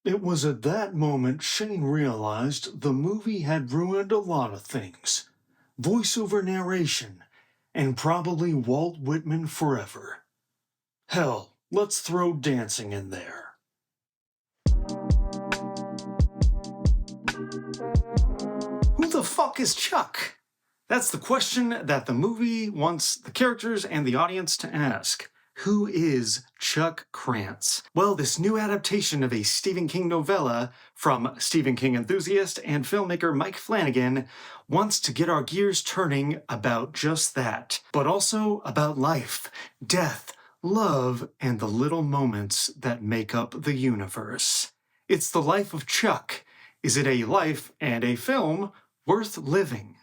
It was at that moment Shane realized the movie had ruined a lot of things. Voiceover narration, and probably Walt Whitman forever. Hell, let's throw dancing in there. Who the fuck is Chuck? That's the question that the movie wants the characters and the audience to ask. Who is Chuck Krantz? Well, this new adaptation of a Stephen King novella from Stephen King enthusiast and filmmaker Mike Flanagan wants to get our gears turning about just that, but also about life, death, love, and the little moments that make up the universe. It's the life of Chuck. Is it a life and a film worth living?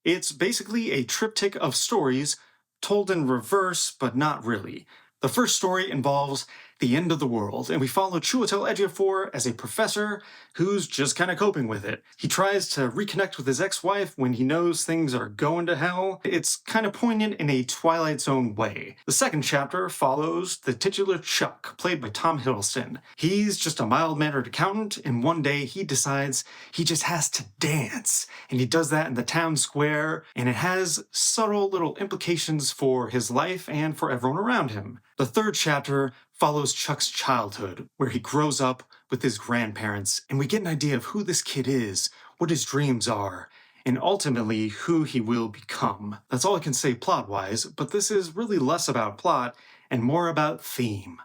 It's basically a triptych of stories told in reverse, but not really. The first story involves the end of the world, and we follow Chiwetel Ejiofor as a professor who's just kind of coping with it. He tries to reconnect with his ex-wife when he knows things are going to hell. It's kind of poignant in a Twilight Zone way. The second chapter follows the titular Chuck, played by Tom Hiddleston. He's just a mild-mannered accountant, and one day he decides he just has to dance. And he does that in the town square, and it has subtle little implications for his life and for everyone around him. The third chapter follows Chuck's childhood, where he grows up with his grandparents, and we get an idea of who this kid is, what his dreams are, and ultimately who he will become. That's all I can say plot-wise, but this is really less about plot and more about theme.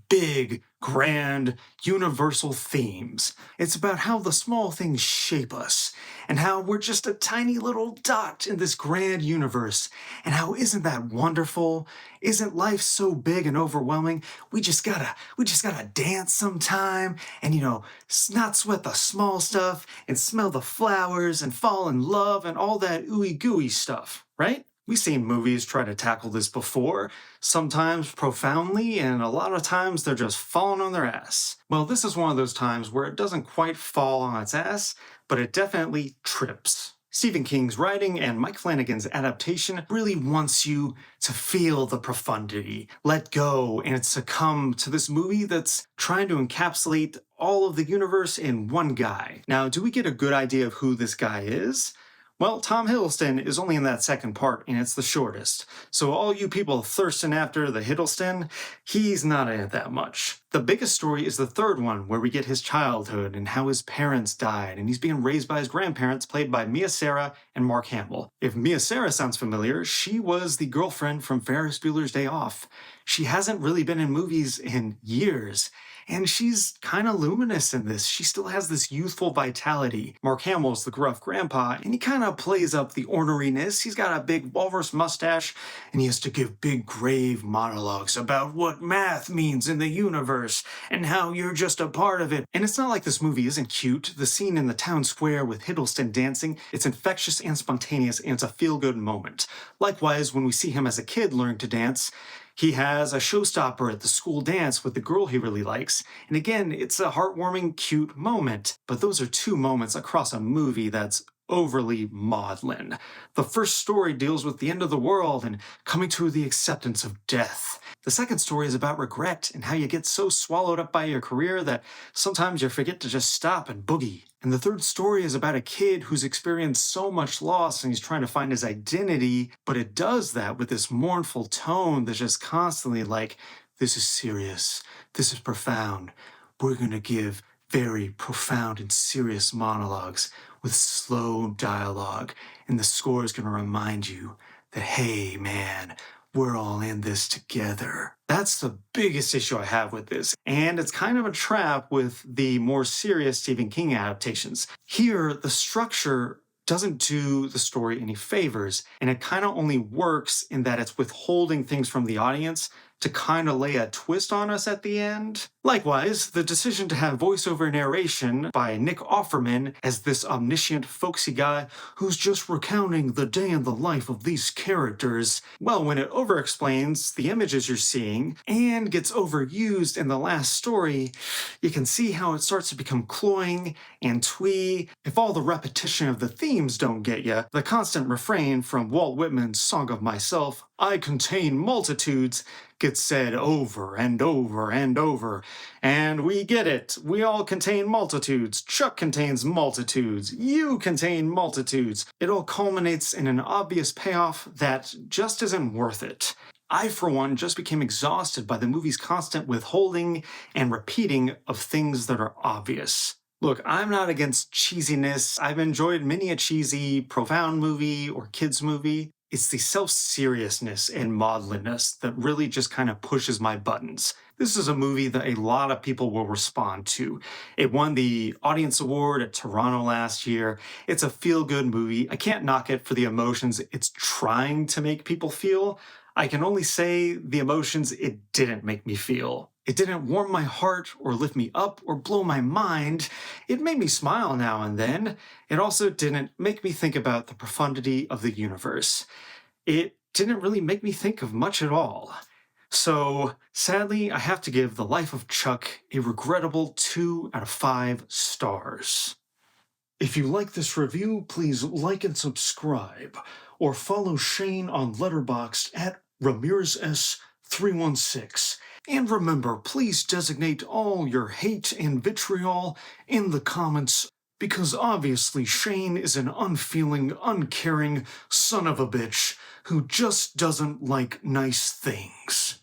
Big, grand, universal themes. It's about how the small things shape us, and how we're just a tiny little dot in this grand universe. And how isn't that wonderful? Isn't life so big and overwhelming? We just gotta dance sometime, and not sweat the small stuff, and smell the flowers, and fall in love, and all that ooey gooey stuff, right? We've seen movies try to tackle this before, sometimes profoundly, and a lot of times they're just falling on their ass. Well, this is one of those times where it doesn't quite fall on its ass, but it definitely trips. Stephen King's writing and Mike Flanagan's adaptation really wants you to feel the profundity, let go, and succumb to this movie that's trying to encapsulate all of the universe in one guy. Now, do we get a good idea of who this guy is? Well, Tom Hiddleston is only in that second part, and it's the shortest. So all you people thirsting after the Hiddleston, he's not in it that much. The biggest story is the third one, where we get his childhood and how his parents died, and he's being raised by his grandparents, played by Mia Sara and Mark Hamill. If Mia Sara sounds familiar, she was the girlfriend from Ferris Bueller's Day Off. She hasn't really been in movies in years, and she's kind of luminous in this. She still has this youthful vitality. Mark Hamill's the gruff grandpa, and he kind of plays up the orneriness. He's got a big walrus mustache, and he has to give big, grave monologues about what math means in the universe, and how you're just a part of it. And it's not like this movie isn't cute. The scene in the town square with Hiddleston dancing, it's infectious and spontaneous, and it's a feel-good moment. Likewise, when we see him as a kid learning to dance, he has a showstopper at the school dance with the girl he really likes, and again, it's a heartwarming, cute moment. But those are two moments across a movie that's overly maudlin. The first story deals with the end of the world and coming to the acceptance of death. The second story is about regret and how you get so swallowed up by your career that sometimes you forget to just stop and boogie. And the third story is about a kid who's experienced so much loss and he's trying to find his identity, but it does that with this mournful tone that's just constantly like, this is serious, this is profound, we're gonna give very profound and serious monologues with slow dialogue, and the score is gonna remind you that, hey man, we're all in this together. That's the biggest issue I have with this, and it's kind of a trap with the more serious Stephen King adaptations. Here, the structure doesn't do the story any favors, and it kind of only works in that it's withholding things from the audience to kind of lay a twist on us at the end. Likewise, the decision to have voiceover narration by Nick Offerman as this omniscient, folksy guy who's just recounting the day in the life of these characters, well, when it over-explains the images you're seeing and gets overused in the last story, you can see how it starts to become cloying and twee. If all the repetition of the themes don't get you, the constant refrain from Walt Whitman's Song of Myself "I contain multitudes" gets said over and over and over. And we get it. We all contain multitudes. Chuck contains multitudes. You contain multitudes. It all culminates in an obvious payoff that just isn't worth it. I, for one, just became exhausted by the movie's constant withholding and repeating of things that are obvious. Look, I'm not against cheesiness. I've enjoyed many a cheesy, profound movie or kids' movie. It's the self-seriousness and maudlinness that really just kind of pushes my buttons. This is a movie that a lot of people will respond to. It won the Audience Award at Toronto last year. It's a feel-good movie. I can't knock it for the emotions it's trying to make people feel. I can only say the emotions it didn't make me feel. It didn't warm my heart or lift me up or blow my mind. It made me smile now and then. It also didn't make me think about the profundity of the universe. It didn't really make me think of much at all. So, sadly, I have to give The Life of Chuck a regrettable 2 out of 5 stars. If you like this review, please like and subscribe, or follow Shane on Letterboxd at RamirezS316. And remember, please designate all your hate and vitriol in the comments, because obviously Shane is an unfeeling, uncaring son of a bitch who just doesn't like nice things.